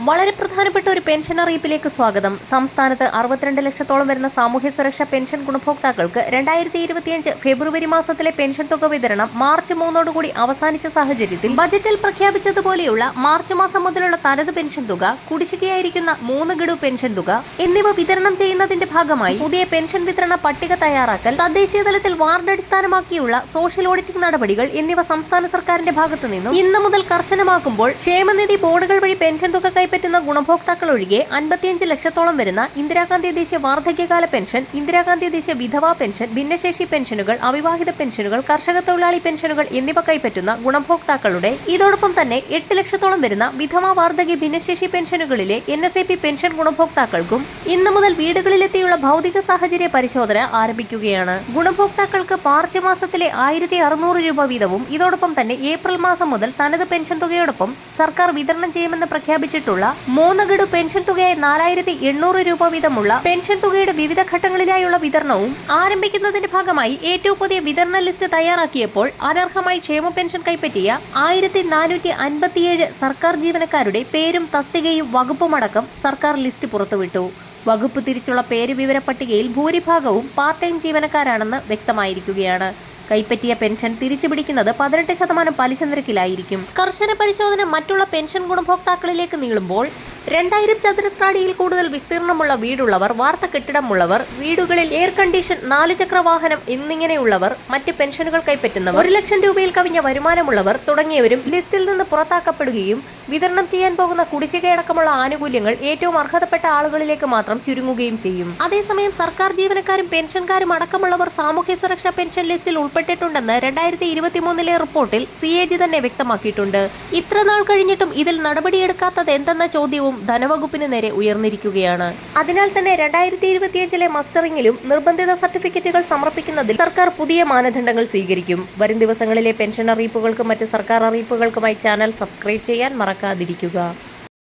വളരെ പ്രധാനപ്പെട്ട ഒരു പെൻഷൻ അറിയിപ്പിലേക്ക് സ്വാഗതം. സംസ്ഥാനത്ത് 62 ലക്ഷത്തോളം വരുന്ന സാമൂഹ്യ സുരക്ഷാ പെൻഷൻ ഗുണഭോക്താക്കൾക്ക് 2025 ഫെബ്രുവരി മാസത്തിലെ പെൻഷൻ തുക വിതരണം മാർച്ച് 3 അവസാനിച്ച സാഹചര്യത്തിൽ ബജറ്റിൽ പ്രഖ്യാപിച്ചതുപോലെയുള്ള മാർച്ച് മാസം മുതലുള്ള തനത് പെൻഷൻ തുക, കുടിശ്ശികയായിരിക്കുന്ന 3 ഗഡു പെൻഷൻ തുക എന്നിവ വിതരണം ചെയ്യുന്നതിന്റെ ഭാഗമായി പുതിയ പെൻഷൻ വിതരണ പട്ടിക തയ്യാറാക്കൽ, തദ്ദേശീയ തലത്തിൽ വാർഡ് അടിസ്ഥാനമാക്കിയുള്ള സോഷ്യൽ ഓഡിറ്റിംഗ് നടപടികൾ എന്നിവ സംസ്ഥാന സർക്കാരിന്റെ ഭാഗത്തു നിന്നും ഇന്നു മുതൽ കർശനമാക്കുമ്പോൾ ക്ഷേമനിധി ബോർഡുകൾ വഴി പെൻഷൻ തുക കൈപ്പറ്റുന്ന ഗുണഭോക്താക്കൾ ഒഴികെ 55 ലക്ഷത്തോളം വരുന്ന ഇന്ദിരാഗാന്ധി ദേശീയ വാർദ്ധക്യകാല പെൻഷൻ, ഇന്ദിരാഗാന്ധി ദേശീയ വിധവാ പെൻഷൻ, ഭിന്നശേഷി പെൻഷനുകൾ, അവിവാഹിത പെൻഷനുകൾ, കർഷക തൊഴിലാളി പെൻഷനുകൾ എന്നിവ കൈപ്പറ്റുന്ന ഗുണഭോക്താക്കളുടെ ഇതോടൊപ്പം തന്നെ 8 ലക്ഷത്തോളം വരുന്ന വിധവാ വാർദ്ധക്യ ഭിന്നശേഷി പെൻഷനുകളിലെ NSAP പെൻഷൻ ഗുണഭോക്താക്കൾക്കും ഇന്നു മുതൽ വീടുകളിലെത്തിയുള്ള ഭൗതിക സാഹചര്യ പരിശോധന ആരംഭിക്കുകയാണ്. ഗുണഭോക്താക്കൾക്ക് മാർച്ച് മാസത്തിലെ 1600 രൂപ വീതവും ഇതോടൊപ്പം തന്നെ ഏപ്രിൽ മാസം മുതൽ തനത് പെൻഷൻ തുകയോടൊപ്പം സർക്കാർ വിതരണം ചെയ്യുമെന്ന് പ്രഖ്യാപിച്ചിട്ടുള്ള 3 ഗഡു പെൻഷൻ തുകയായി 4800 രൂപ വീതമുള്ള പെൻഷൻ തുകയുടെ വിവിധ ഘട്ടങ്ങളിലായുള്ള വിതരണവും ആരംഭിക്കുന്നതിന്റെ ഭാഗമായി ഏറ്റവും പുതിയ വിതരണ ലിസ്റ്റ് തയ്യാറാക്കിയപ്പോൾ അനർഹമായി ക്ഷേമ പെൻഷൻ കൈപ്പറ്റിയ 1457 സർക്കാർ ജീവനക്കാരുടെ പേരും തസ്തികയും വകുപ്പുമടക്കം സർക്കാർ ലിസ്റ്റ് പുറത്തുവിട്ടു. വകുപ്പ് തിരിച്ചുള്ള പേര് വിവര പട്ടികയിൽ ഭൂരിഭാഗവും പാർട്ട് ടൈം ജീവനക്കാരാണെന്ന് വ്യക്തമായിരിക്കുകയാണ്. കൈപ്പറ്റിയ പെൻഷൻ തിരിച്ചുപിടിക്കുന്നത് 18% പലിശ നിരക്കിലായിരിക്കും. കർശന പരിശോധന മറ്റുള്ള പെൻഷൻ ഗുണഭോക്താക്കളിലേക്ക് നീളുമ്പോൾ 2000 ചതുരശ്ര അടിയിൽ കൂടുതൽ വിസ്തീർണമുള്ള വീടുള്ളവർ, വാർത്ത കെട്ടിടമുള്ളവർ, വീടുകളിൽ എയർ കണ്ടീഷൻ, 4 ചക്ര വാഹനം എന്നിങ്ങനെയുള്ളവർ, മറ്റ് പെൻഷനുകൾ കൈപ്പറ്റുന്നവർ, 1 ലക്ഷം രൂപയിൽ കവിഞ്ഞ വരുമാനമുള്ളവർ തുടങ്ങിയവരും ലിസ്റ്റിൽ നിന്ന് പുറത്താക്കപ്പെടുകയും വിതരണം ചെയ്യാൻ പോകുന്ന കുടിശ്ശികയടക്കമുള്ള ആനുകൂല്യങ്ങൾ ഏറ്റവും അർഹതപ്പെട്ട ആളുകളിലേക്ക് മാത്രം ചുരുങ്ങുകയും ചെയ്യും. അതേസമയം സർക്കാർ ജീവനക്കാരും പെൻഷൻകാരും അടക്കമുള്ളവർ സാമൂഹ്യ സുരക്ഷാ പെൻഷൻ ലിസ്റ്റിൽ ഉൾപ്പെട്ടിട്ടുണ്ടെന്ന് 2023 റിപ്പോർട്ടിൽ CAG തന്നെ വ്യക്തമാക്കിയിട്ടുണ്ട്. ഇത്ര നാൾ കഴിഞ്ഞിട്ടും ഇതിൽ നടപടിയെടുക്കാത്തത് എന്തെന്ന ചോദ്യവും ധനവകുപ്പിന് നേരെ ഉയർന്നിരിക്കുകയാണ്. അതിനാൽ തന്നെ 2025 മസ്റ്ററിംഗിലും നിർബന്ധിത സർട്ടിഫിക്കറ്റുകൾ സമർപ്പിക്കുന്നതിൽ സർക്കാർ പുതിയ മാനദണ്ഡങ്ങൾ സ്വീകരിക്കും. വരും ദിവസങ്ങളിലെ പെൻഷൻ അറിയിപ്പുകൾക്കും മറ്റ് സർക്കാർ അറിയിപ്പുകൾക്കുമായി ചാനൽ സബ്സ്ക്രൈബ് ചെയ്യാൻ മറക്കാതിരിക്കുക.